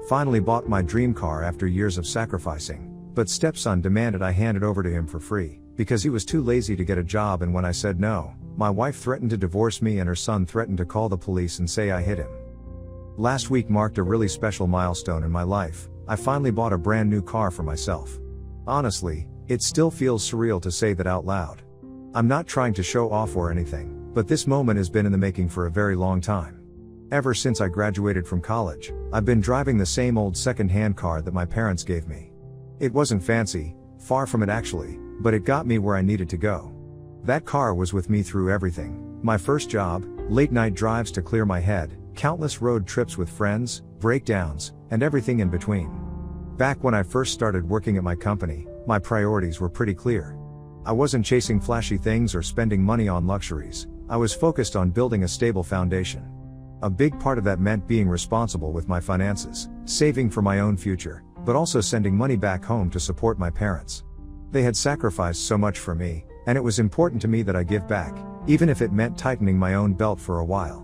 Finally bought my dream car after years of sacrificing, but stepson demanded I hand it over to him for free, because he was too lazy to get a job, and when I said no, my wife threatened to divorce me and her son threatened to call the police and say I hit him. Last week marked a really special milestone in my life. I finally bought a brand new car for myself. Honestly, it still feels surreal to say that out loud. I'm not trying to show off or anything, but this moment has been in the making for a very long time. Ever since I graduated from college, I've been driving the same old second-hand car that my parents gave me. It wasn't fancy, far from it actually, but it got me where I needed to go. That car was with me through everything: my first job, late-night drives to clear my head, countless road trips with friends, breakdowns, and everything in between. Back when I first started working at my company, my priorities were pretty clear. I wasn't chasing flashy things or spending money on luxuries. I was focused on building a stable foundation. A big part of that meant being responsible with my finances, saving for my own future, but also sending money back home to support my parents. They had sacrificed so much for me, and it was important to me that I give back, even if it meant tightening my own belt for a while.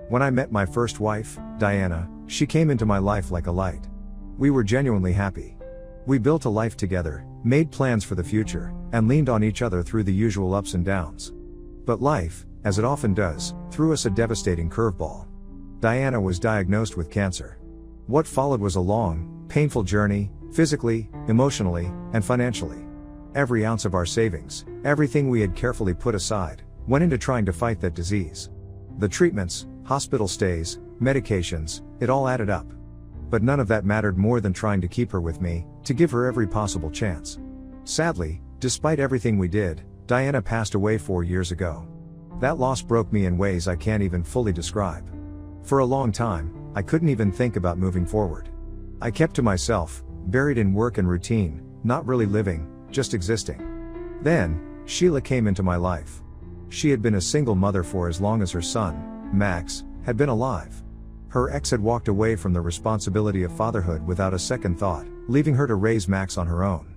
When I met my first wife, Diana, she came into my life like a light. We were genuinely happy. We built a life together, made plans for the future, and leaned on each other through the usual ups and downs. But life, as it often does, threw us a devastating curveball. Diana was diagnosed with cancer. What followed was a long, painful journey, physically, emotionally, and financially. Every ounce of our savings, everything we had carefully put aside, went into trying to fight that disease. The treatments, hospital stays, medications, it all added up. But none of that mattered more than trying to keep her with me, to give her every possible chance. Sadly, despite everything we did, Diana passed away 4 years ago. That loss broke me in ways I can't even fully describe. For a long time, I couldn't even think about moving forward. I kept to myself, buried in work and routine, not really living, just existing. Then, Sheila came into my life. She had been a single mother for as long as her son, Max, had been alive. Her ex had walked away from the responsibility of fatherhood without a second thought, leaving her to raise Max on her own.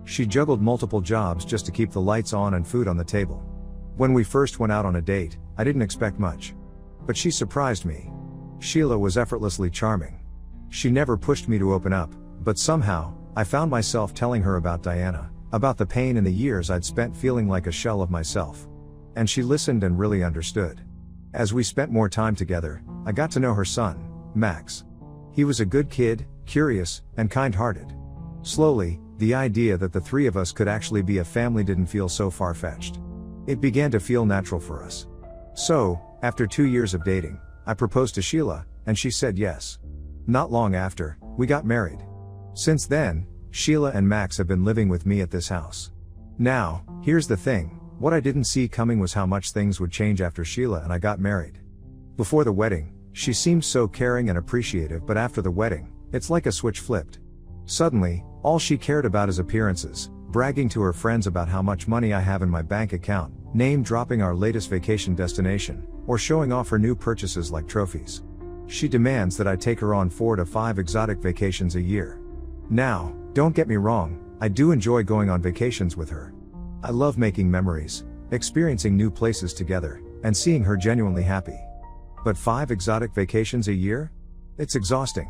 She juggled multiple jobs just to keep the lights on and food on the table. When we first went out on a date, I didn't expect much. But she surprised me. Sheila was effortlessly charming. She never pushed me to open up, but somehow, I found myself telling her about Diana, about the pain and the years I'd spent feeling like a shell of myself. And she listened and really understood. As we spent more time together, I got to know her son, Max. He was a good kid, curious, and kind-hearted. Slowly, the idea that the three of us could actually be a family didn't feel so far-fetched. It began to feel natural for us. So, after 2 years of dating, I proposed to Sheila, and she said yes. Not long after, we got married. Since then, Sheila and Max have been living with me at this house. Now, here's the thing, what I didn't see coming was how much things would change after Sheila and I got married. Before the wedding, she seemed so caring and appreciative, but after the wedding, it's like a switch flipped. Suddenly, all she cared about is appearances, bragging to her friends about how much money I have in my bank account, name-dropping our latest vacation destination, or showing off her new purchases like trophies. She demands that I take her on 4 to 5 exotic vacations a year. Now, don't get me wrong, I do enjoy going on vacations with her. I love making memories, experiencing new places together, and seeing her genuinely happy. But 5 exotic vacations a year? It's exhausting.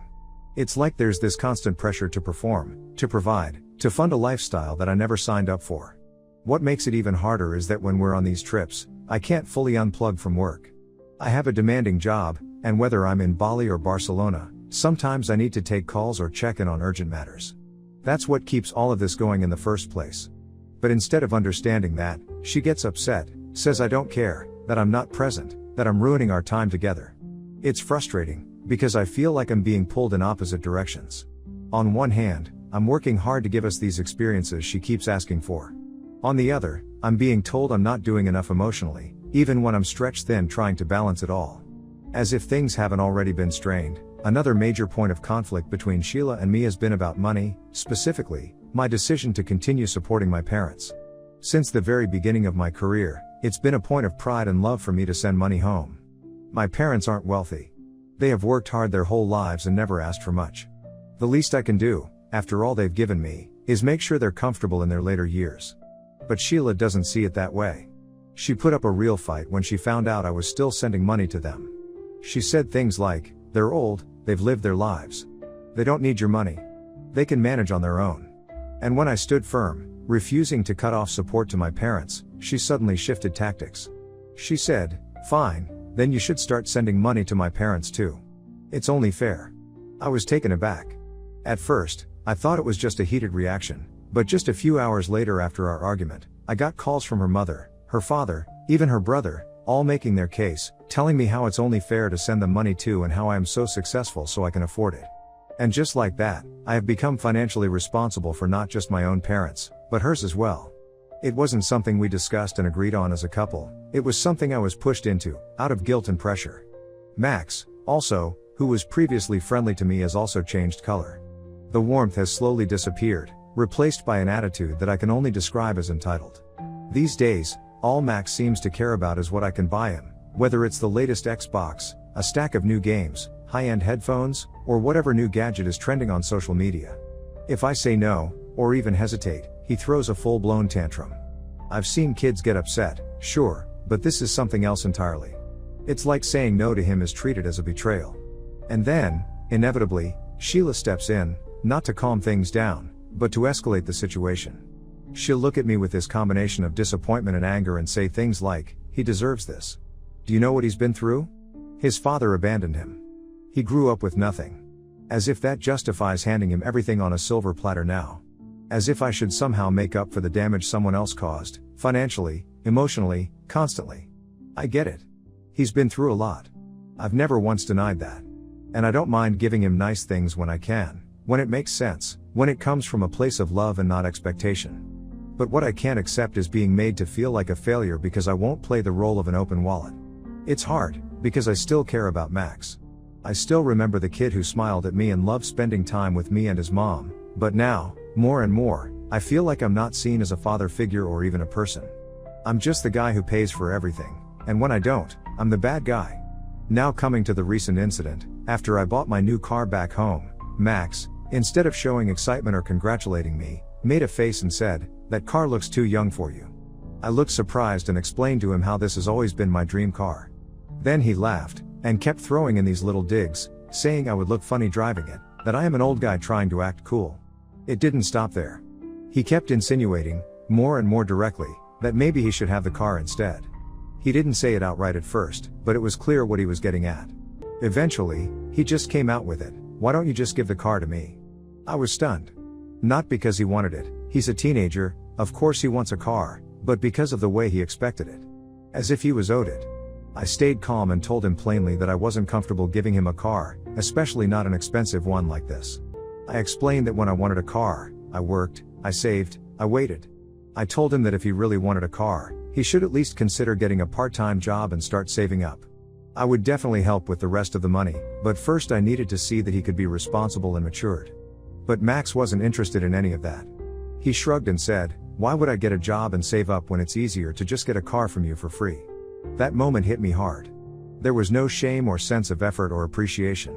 It's like there's this constant pressure to perform, to provide, to fund a lifestyle that I never signed up for. What makes it even harder is that when we're on these trips, I can't fully unplug from work. I have a demanding job, and whether I'm in Bali or Barcelona, sometimes I need to take calls or check in on urgent matters. That's what keeps all of this going in the first place. But instead of understanding that, she gets upset, says I don't care, that I'm not present, that I'm ruining our time together. It's frustrating, because I feel like I'm being pulled in opposite directions. On one hand, I'm working hard to give us these experiences she keeps asking for. On the other, I'm being told I'm not doing enough emotionally, even when I'm stretched thin trying to balance it all. As if things haven't already been strained, another major point of conflict between Sheila and me has been about money, specifically, my decision to continue supporting my parents. Since the very beginning of my career, it's been a point of pride and love for me to send money home. My parents aren't wealthy. They have worked hard their whole lives and never asked for much. The least I can do, after all they've given me, is make sure they're comfortable in their later years. But Sheila doesn't see it that way. She put up a real fight when she found out I was still sending money to them. She said things like, "They're old, they've lived their lives. They don't need your money. They can manage on their own. And when I stood firm, refusing to cut off support to my parents, she suddenly shifted tactics. She said, "Fine, then you should start sending money to my parents too. It's only fair." I was taken aback. At first, I thought it was just a heated reaction, but just a few hours later after our argument, I got calls from her mother, her father, even her brother, all making their case, telling me how it's only fair to send them money too and how I am so successful so I can afford it. And just like that, I have become financially responsible for not just my own parents, but hers as well. It wasn't something we discussed and agreed on as a couple, it was something I was pushed into, out of guilt and pressure. Max, also, who was previously friendly to me, has also changed color. The warmth has slowly disappeared, replaced by an attitude that I can only describe as entitled. These days, all Max seems to care about is what I can buy him, whether it's the latest Xbox, a stack of new games, high-end headphones, or whatever new gadget is trending on social media. If I say no, or even hesitate, he throws a full-blown tantrum. I've seen kids get upset, sure, but this is something else entirely. It's like saying no to him is treated as a betrayal. And then, inevitably, Sheila steps in, not to calm things down, but to escalate the situation. She'll look at me with this combination of disappointment and anger and say things like, "He deserves this. Do you know what he's been through? His father abandoned him. He grew up with nothing." As if that justifies handing him everything on a silver platter now. As if I should somehow make up for the damage someone else caused, financially, emotionally, constantly. I get it. He's been through a lot. I've never once denied that. And I don't mind giving him nice things when I can, when it makes sense, when it comes from a place of love and not expectation. But what I can't accept is being made to feel like a failure because I won't play the role of an open wallet. It's hard, because I still care about Max. I still remember the kid who smiled at me and loved spending time with me and his mom, but now, more and more, I feel like I'm not seen as a father figure or even a person. I'm just the guy who pays for everything, and when I don't, I'm the bad guy. Now coming to the recent incident, after I bought my new car back home, Max, instead of showing excitement or congratulating me, made a face and said, "That car looks too young for you." I looked surprised and explained to him how this has always been my dream car. Then he laughed, and kept throwing in these little digs, saying I would look funny driving it, that I am an old guy trying to act cool. It didn't stop there. He kept insinuating, more and more directly, that maybe he should have the car instead. He didn't say it outright at first, but it was clear what he was getting at. Eventually, he just came out with it, "Why don't you just give the car to me?" I was stunned. Not because he wanted it, he's a teenager, of course he wants a car, but because of the way he expected it. As if he was owed it. I stayed calm and told him plainly that I wasn't comfortable giving him a car, especially not an expensive one like this. I explained that when I wanted a car, I worked, I saved, I waited. I told him that if he really wanted a car, he should at least consider getting a part-time job and start saving up. I would definitely help with the rest of the money, but first I needed to see that he could be responsible and matured. But Max wasn't interested in any of that. He shrugged and said, "Why would I get a job and save up when it's easier to just get a car from you for free?" That moment hit me hard. There was no shame or sense of effort or appreciation.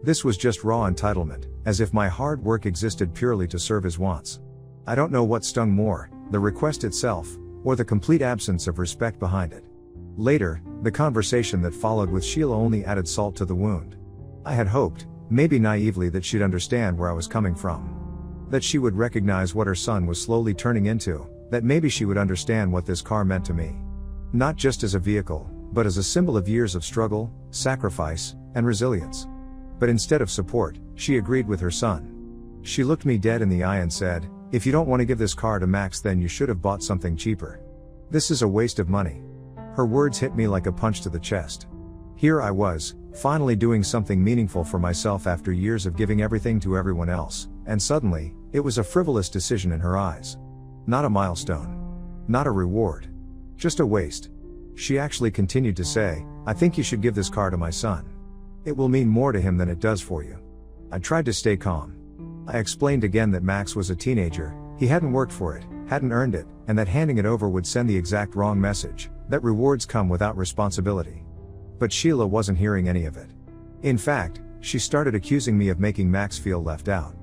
This was just raw entitlement, as if my hard work existed purely to serve his wants. I don't know what stung more, the request itself, or the complete absence of respect behind it. Later, the conversation that followed with Sheila only added salt to the wound. I had hoped, maybe naively, that she'd understand where I was coming from. That she would recognize what her son was slowly turning into, that maybe she would understand what this car meant to me. Not just as a vehicle, but as a symbol of years of struggle, sacrifice, and resilience. But instead of support, she agreed with her son. She looked me dead in the eye and said, "If you don't want to give this car to Max, then you should have bought something cheaper. This is a waste of money." Her words hit me like a punch to the chest. Here I was, finally doing something meaningful for myself after years of giving everything to everyone else, and suddenly, it was a frivolous decision in her eyes. Not a milestone. Not a reward. Just a waste. She actually continued to say, "I think you should give this car to my son. It will mean more to him than it does for you." I tried to stay calm. I explained again that Max was a teenager, he hadn't worked for it, hadn't earned it, and that handing it over would send the exact wrong message, that rewards come without responsibility. But Sheila wasn't hearing any of it. In fact, she started accusing me of making Max feel left out.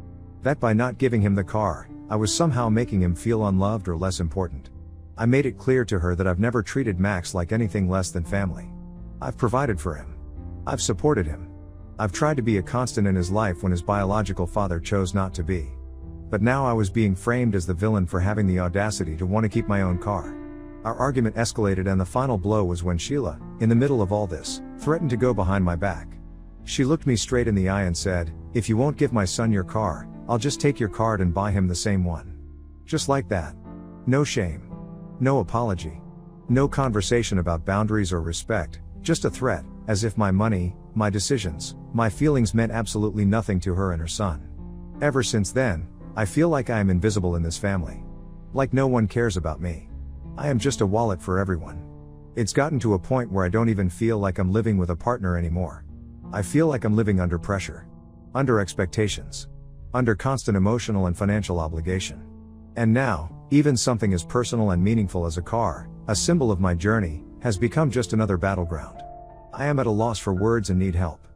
That by not giving him the car, I was somehow making him feel unloved or less important. I made it clear to her that I've never treated Max like anything less than family. I've provided for him. I've supported him. I've tried to be a constant in his life when his biological father chose not to be. But now I was being framed as the villain for having the audacity to want to keep my own car. Our argument escalated, and the final blow was when Sheila, in the middle of all this, threatened to go behind my back. She looked me straight in the eye and said, "If you won't give my son your car, I'll just take your card and buy him the same one." Just like that. No shame. No apology. No conversation about boundaries or respect, just a threat, as if my money, my decisions, my feelings meant absolutely nothing to her and her son. Ever since then, I feel like I am invisible in this family. Like no one cares about me. I am just a wallet for everyone. It's gotten to a point where I don't even feel like I'm living with a partner anymore. I feel like I'm living under pressure. Under expectations. Under constant emotional and financial obligation. And now, even something as personal and meaningful as a car, a symbol of my journey, has become just another battleground. I am at a loss for words and need help.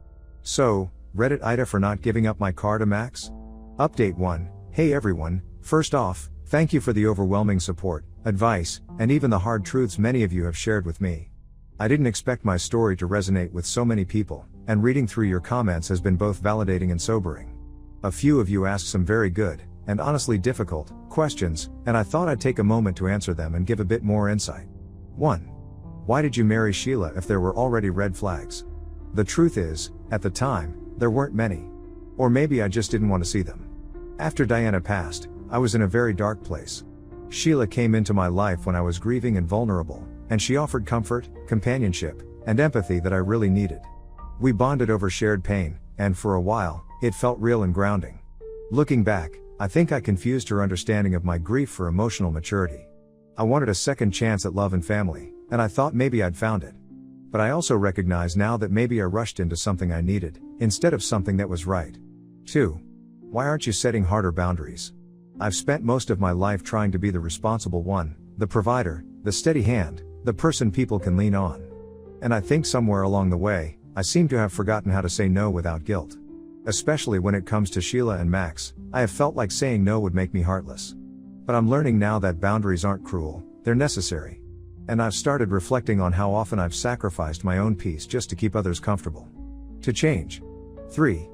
So, Reddit Ida for not giving up my car to Max? Update 1. Hey everyone, first off, thank you for the overwhelming support, advice, and even the hard truths many of you have shared with me. I didn't expect my story to resonate with so many people, and reading through your comments has been both validating and sobering. A few of you asked some very good, and honestly difficult, questions, and I thought I'd take a moment to answer them and give a bit more insight. 1. Why did you marry Sheila if there were already red flags? The truth is, at the time, there weren't many. Or maybe I just didn't want to see them. After Diana passed, I was in a very dark place. Sheila came into my life when I was grieving and vulnerable, and she offered comfort, companionship, and empathy that I really needed. We bonded over shared pain, and for a while, it felt real and grounding. Looking back, I think I confused her understanding of my grief for emotional maturity. I wanted a second chance at love and family, and I thought maybe I'd found it. But I also recognize now that maybe I rushed into something I needed, instead of something that was right. 2. Why aren't you setting harder boundaries? I've spent most of my life trying to be the responsible one, the provider, the steady hand, the person people can lean on. And I think somewhere along the way, I seem to have forgotten how to say no without guilt. Especially when it comes to Sheila and Max, I have felt like saying no would make me heartless. But I'm learning now that boundaries aren't cruel, they're necessary. And I've started reflecting on how often I've sacrificed my own peace just to keep others comfortable. To change. 3.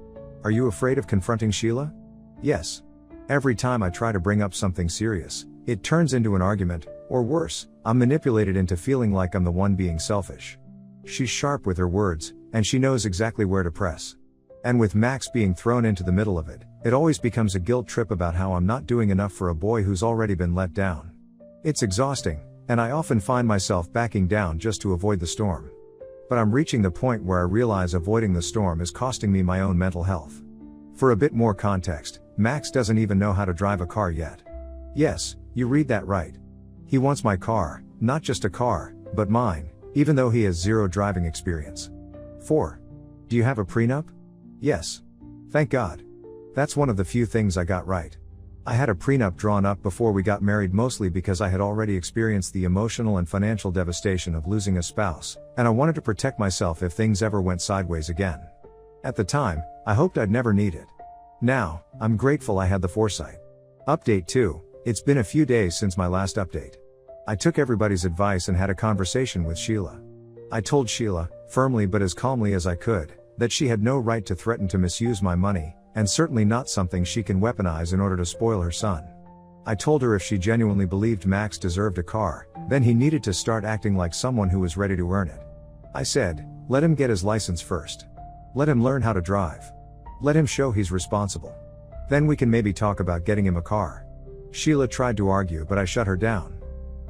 Are you afraid of confronting Sheila? Yes. Every time I try to bring up something serious, it turns into an argument, or worse, I'm manipulated into feeling like I'm the one being selfish. She's sharp with her words, and she knows exactly where to press. And with Max being thrown into the middle of it, it always becomes a guilt trip about how I'm not doing enough for a boy who's already been let down. It's exhausting, and I often find myself backing down just to avoid the storm. But I'm reaching the point where I realize avoiding the storm is costing me my own mental health. For a bit more context, Max doesn't even know how to drive a car yet. Yes, you read that right. He wants my car, not just a car, but mine, even though he has zero driving experience. 4. Do you have a prenup? Yes. Thank God. That's one of the few things I got right. I had a prenup drawn up before we got married, mostly because I had already experienced the emotional and financial devastation of losing a spouse, and I wanted to protect myself if things ever went sideways again. At the time, I hoped I'd never need it. Now, I'm grateful I had the foresight. Update 2. It's been a few days since my last update. I took everybody's advice and had a conversation with Sheila. I told Sheila, firmly but as calmly as I could, that she had no right to threaten to misuse my money, and certainly not something she can weaponize in order to spoil her son. I told her if she genuinely believed Max deserved a car, then he needed to start acting like someone who was ready to earn it. I said, let him get his license first. Let him learn how to drive. Let him show he's responsible. Then we can maybe talk about getting him a car. Sheila tried to argue, but I shut her down.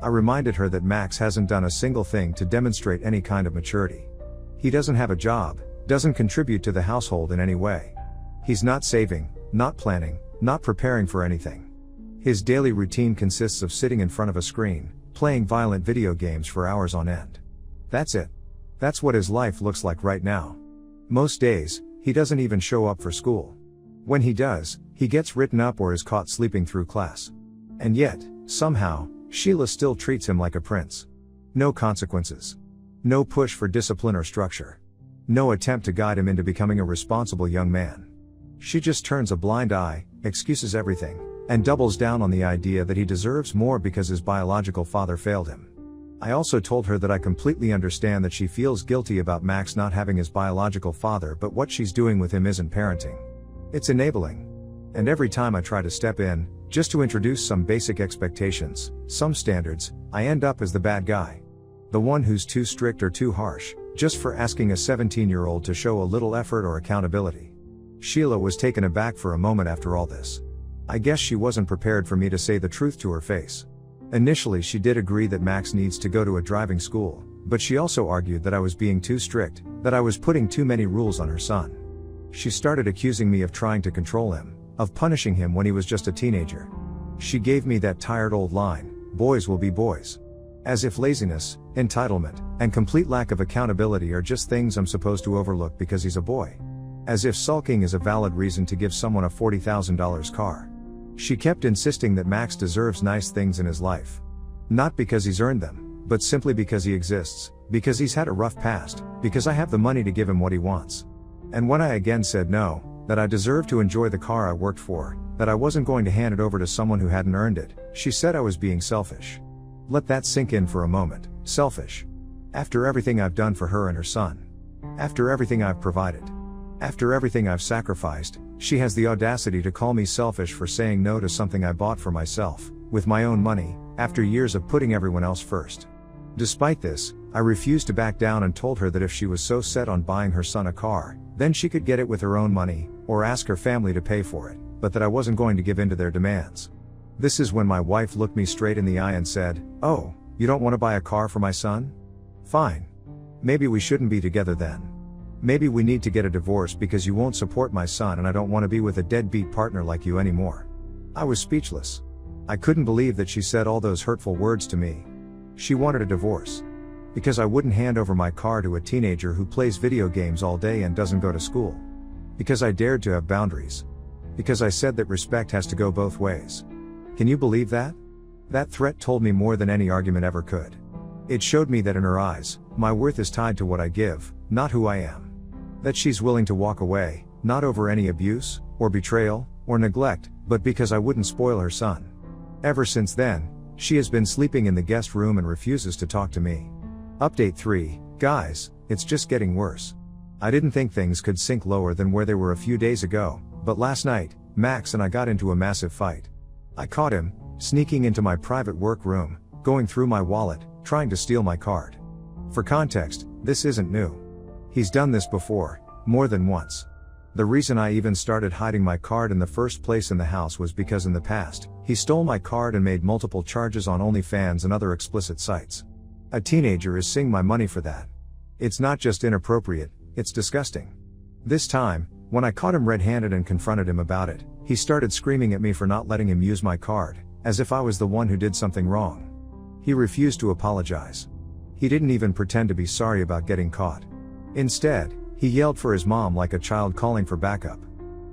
I reminded her that Max hasn't done a single thing to demonstrate any kind of maturity. He doesn't have a job, doesn't contribute to the household in any way. He's not saving, not planning, not preparing for anything. His daily routine consists of sitting in front of a screen, playing violent video games for hours on end. That's it. That's what his life looks like right now. Most days, he doesn't even show up for school. When he does, he gets written up or is caught sleeping through class. And yet, somehow, Sheila still treats him like a prince. No consequences. No push for discipline or structure. No attempt to guide him into becoming a responsible young man. She just turns a blind eye, excuses everything, and doubles down on the idea that he deserves more because his biological father failed him. I also told her that I completely understand that she feels guilty about Max not having his biological father, but what she's doing with him isn't parenting. It's enabling. And every time I try to step in, just to introduce some basic expectations, some standards, I end up as the bad guy. The one who's too strict or too harsh, just for asking a 17-year-old to show a little effort or accountability. Sheila was taken aback for a moment after all this. I guess she wasn't prepared for me to say the truth to her face. Initially she did agree that Max needs to go to a driving school, but she also argued that I was being too strict, that I was putting too many rules on her son. She started accusing me of trying to control him, of punishing him when he was just a teenager. She gave me that tired old line, "Boys will be boys." As if laziness, entitlement, and complete lack of accountability are just things I'm supposed to overlook because he's a boy. As if sulking is a valid reason to give someone a $40,000 car. She kept insisting that Max deserves nice things in his life. Not because he's earned them, but simply because he exists, because he's had a rough past, because I have the money to give him what he wants. And when I again said no, that I deserved to enjoy the car I worked for, that I wasn't going to hand it over to someone who hadn't earned it, she said I was being selfish. Let that sink in for a moment. Selfish. After everything I've done for her and her son. After everything I've provided. After everything I've sacrificed, she has the audacity to call me selfish for saying no to something I bought for myself, with my own money, after years of putting everyone else first. Despite this, I refused to back down and told her that if she was so set on buying her son a car, then she could get it with her own money, or ask her family to pay for it, but that I wasn't going to give in to their demands. This is when my wife looked me straight in the eye and said, "Oh, you don't want to buy a car for my son? Fine. Maybe we shouldn't be together then. Maybe we need to get a divorce because you won't support my son and I don't want to be with a deadbeat partner like you anymore." I was speechless. I couldn't believe that she said all those hurtful words to me. She wanted a divorce. Because I wouldn't hand over my car to a teenager who plays video games all day and doesn't go to school. Because I dared to have boundaries. Because I said that respect has to go both ways. Can you believe that? That threat told me more than any argument ever could. It showed me that in her eyes, my worth is tied to what I give, not who I am. That she's willing to walk away, not over any abuse, or betrayal, or neglect, but because I wouldn't spoil her son. Ever since then, she has been sleeping in the guest room and refuses to talk to me. Update 3, guys, it's just getting worse. I didn't think things could sink lower than where they were a few days ago, but last night, Max and I got into a massive fight. I caught him, sneaking into my private work room, going through my wallet, trying to steal my card. For context, this isn't new. He's done this before, more than once. The reason I even started hiding my card in the first place in the house was because in the past, he stole my card and made multiple charges on OnlyFans and other explicit sites. A teenager is seeing my money for that. It's not just inappropriate, it's disgusting. This time, when I caught him red-handed and confronted him about it, he started screaming at me for not letting him use my card, as if I was the one who did something wrong. He refused to apologize. He didn't even pretend to be sorry about getting caught. Instead, he yelled for his mom like a child calling for backup.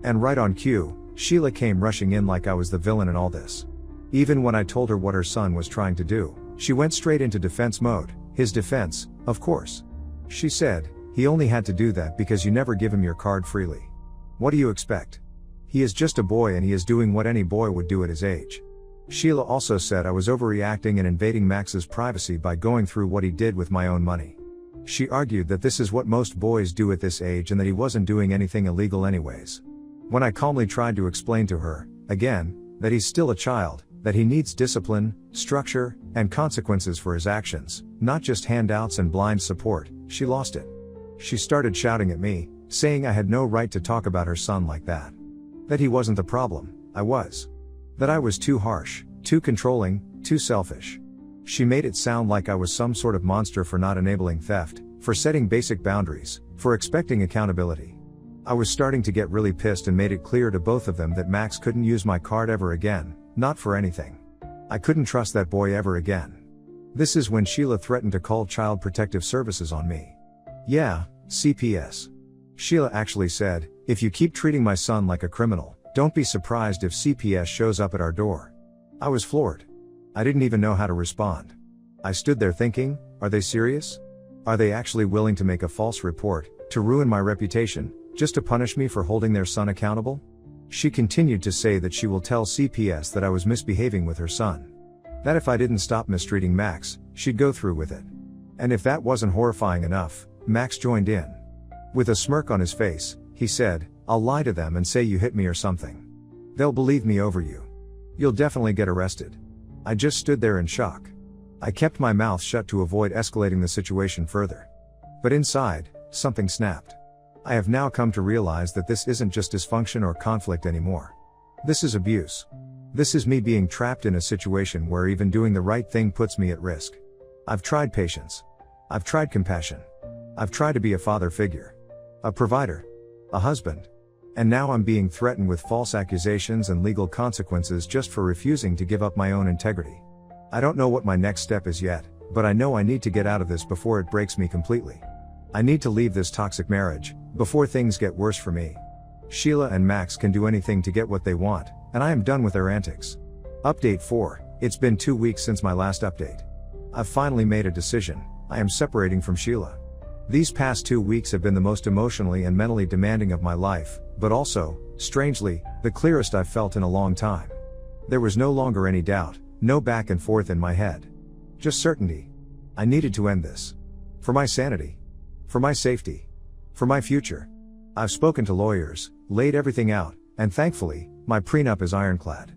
And right on cue, Sheila came rushing in like I was the villain in all this. Even when I told her what her son was trying to do, she went straight into defense mode. His defense, of course. She said, "He only had to do that because you never give him your card freely. What do you expect? He is just a boy and he is doing what any boy would do at his age." Sheila also said I was overreacting and invading Max's privacy by going through what he did with my own money. She argued that this is what most boys do at this age and that he wasn't doing anything illegal anyways. When I calmly tried to explain to her, again, that he's still a child, that he needs discipline, structure, and consequences for his actions, not just handouts and blind support, she lost it. She started shouting at me, saying I had no right to talk about her son like that. That he wasn't the problem, I was. That I was too harsh, too controlling, too selfish. She made it sound like I was some sort of monster for not enabling theft, for setting basic boundaries, for expecting accountability. I was starting to get really pissed and made it clear to both of them that Max couldn't use my card ever again, not for anything. I couldn't trust that boy ever again. This is when Sheila threatened to call Child Protective Services on me. Yeah, CPS. Sheila actually said, "If you keep treating my son like a criminal, don't be surprised if CPS shows up at our door." I was floored. I didn't even know how to respond. I stood there thinking, are they serious? Are they actually willing to make a false report, to ruin my reputation, just to punish me for holding their son accountable? She continued to say that she will tell CPS that I was misbehaving with her son. That if I didn't stop mistreating Max, she'd go through with it. And if that wasn't horrifying enough, Max joined in. With a smirk on his face, he said, "I'll lie to them and say you hit me or something. They'll believe me over you. You'll definitely get arrested." I just stood there in shock. I kept my mouth shut to avoid escalating the situation further. But inside, something snapped. I have now come to realize that this isn't just dysfunction or conflict anymore. This is abuse. This is me being trapped in a situation where even doing the right thing puts me at risk. I've tried patience. I've tried compassion. I've tried to be a father figure, a provider, a husband. And now I'm being threatened with false accusations and legal consequences just for refusing to give up my own integrity. I don't know what my next step is yet, but I know I need to get out of this before it breaks me completely. I need to leave this toxic marriage, before things get worse for me. Sheila and Max can do anything to get what they want, and I am done with their antics. Update 4, it's been 2 weeks since my last update. I've finally made a decision, I am separating from Sheila. These past 2 weeks have been the most emotionally and mentally demanding of my life, but also, strangely, the clearest I've felt in a long time. There was no longer any doubt, no back and forth in my head. Just certainty. I needed to end this. For my sanity. For my safety. For my future. I've spoken to lawyers, laid everything out, and thankfully, my prenup is ironclad.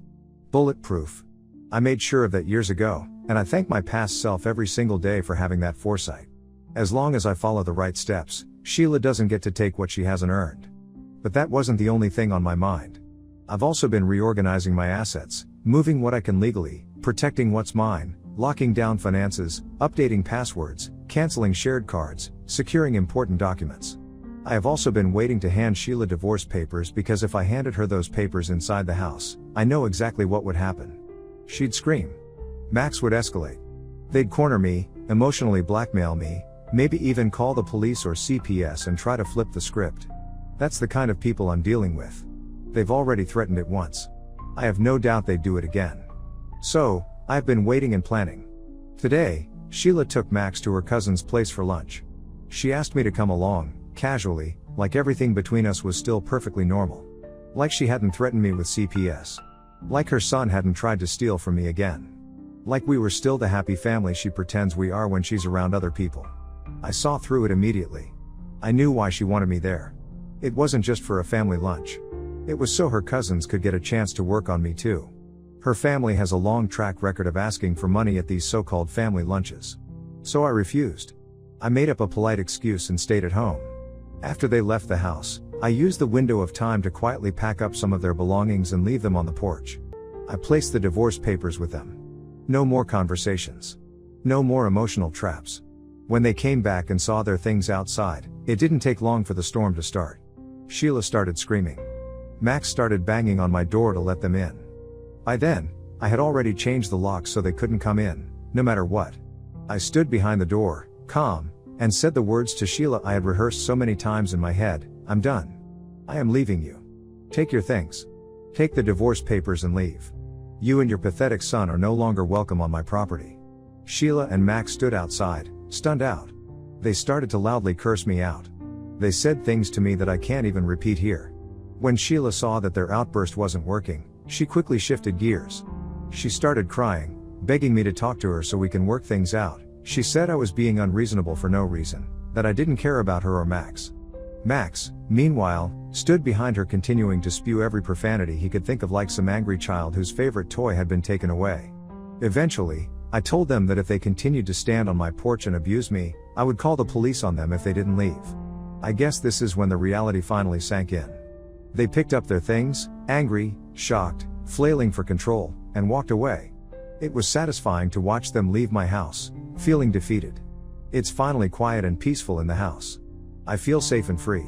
Bulletproof. I made sure of that years ago, and I thank my past self every single day for having that foresight. As long as I follow the right steps, Sheila doesn't get to take what she hasn't earned. But that wasn't the only thing on my mind. I've also been reorganizing my assets, moving what I can legally, protecting what's mine, locking down finances, updating passwords, canceling shared cards, securing important documents. I have also been waiting to hand Sheila divorce papers because if I handed her those papers inside the house, I know exactly what would happen. She'd scream. Max would escalate. They'd corner me, emotionally blackmail me, maybe even call the police or CPS and try to flip the script. That's the kind of people I'm dealing with. They've already threatened it once. I have no doubt they'd do it again. So, I've been waiting and planning. Today, Sheila took Max to her cousin's place for lunch. She asked me to come along, casually, like everything between us was still perfectly normal. Like she hadn't threatened me with CPS. Like her son hadn't tried to steal from me again. Like we were still the happy family she pretends we are when she's around other people. I saw through it immediately. I knew why she wanted me there. It wasn't just for a family lunch. It was so her cousins could get a chance to work on me too. Her family has a long track record of asking for money at these so-called family lunches. So I refused. I made up a polite excuse and stayed at home. After they left the house, I used the window of time to quietly pack up some of their belongings and leave them on the porch. I placed the divorce papers with them. No more conversations. No more emotional traps. When they came back and saw their things outside, it didn't take long for the storm to start. Sheila started screaming. Max started banging on my door to let them in. By then, I had already changed the lock so they couldn't come in, no matter what. I stood behind the door, calm, and said the words to Sheila I had rehearsed so many times in my head, "I'm done. I am leaving you. Take your things. Take the divorce papers and leave. You and your pathetic son are no longer welcome on my property." Sheila and Max stood outside, stunned out. They started to loudly curse me out. They said things to me that I can't even repeat here. When Sheila saw that their outburst wasn't working, she quickly shifted gears. She started crying, begging me to talk to her so we can work things out. She said I was being unreasonable for no reason, that I didn't care about her or Max. Max, meanwhile, stood behind her continuing to spew every profanity he could think of like some angry child whose favorite toy had been taken away. Eventually, I told them that if they continued to stand on my porch and abuse me, I would call the police on them if they didn't leave. I guess this is when the reality finally sank in. They picked up their things, angry, shocked, flailing for control, and walked away. It was satisfying to watch them leave my house, feeling defeated. It's finally quiet and peaceful in the house. I feel safe and free.